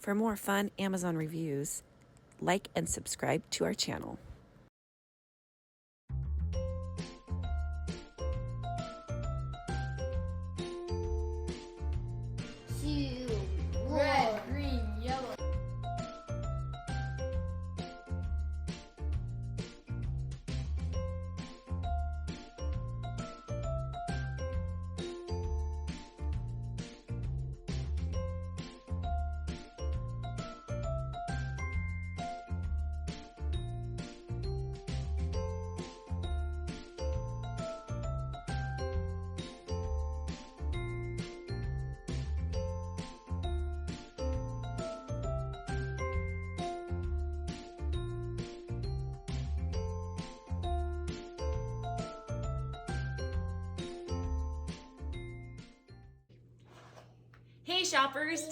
For more fun Amazon reviews, like and subscribe to our channel. Red, green, yellow. Hey shoppers,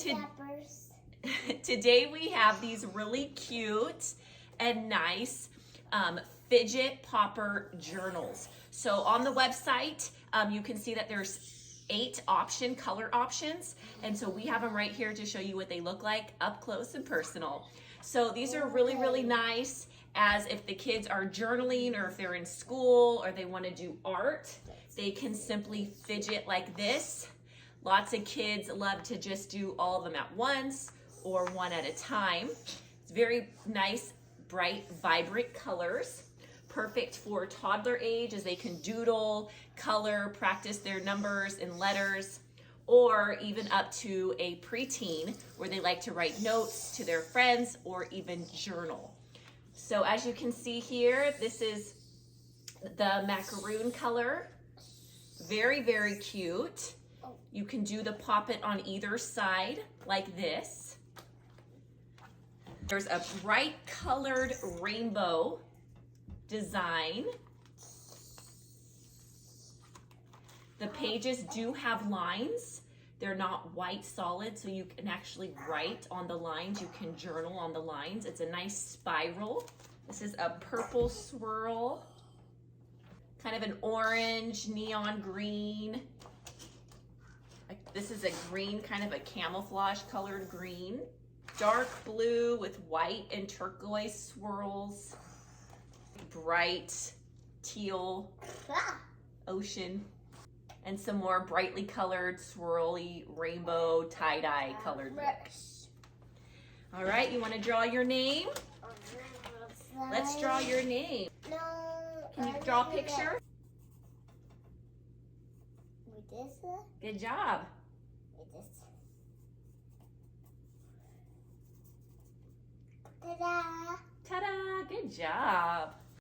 today we have these really cute and nice fidget popper journals. So on the website, you can see that there's 8 color options. And so we have them right here to show you what they look like up close and personal. So these are really, really nice as if the kids are journaling or if they're in school or they want to do art, they can simply fidget like this. Lots of kids love to just do all of them at once or one at a time. It's very nice, bright, vibrant colors. Perfect for toddler age as they can doodle, color, practice their numbers and letters, or even up to a preteen where they like to write notes to their friends or even journal. So as you can see here, this is the macaroon color. Very, very cute. You can do the poppet on either side like this. There's a bright colored rainbow design. The pages do have lines. They're not white solid, so you can actually write on the lines. You can journal on the lines. It's a nice spiral. This is a purple swirl, kind of an orange, neon green. This is a green, kind of a camouflage colored green. Dark blue with white and turquoise swirls. Bright teal ocean. And some more brightly colored, swirly, rainbow, tie-dye colored. All right, you want to draw your name? Let's draw your name. Can you draw a picture? Good job. Ta-da! Ta-da, good job.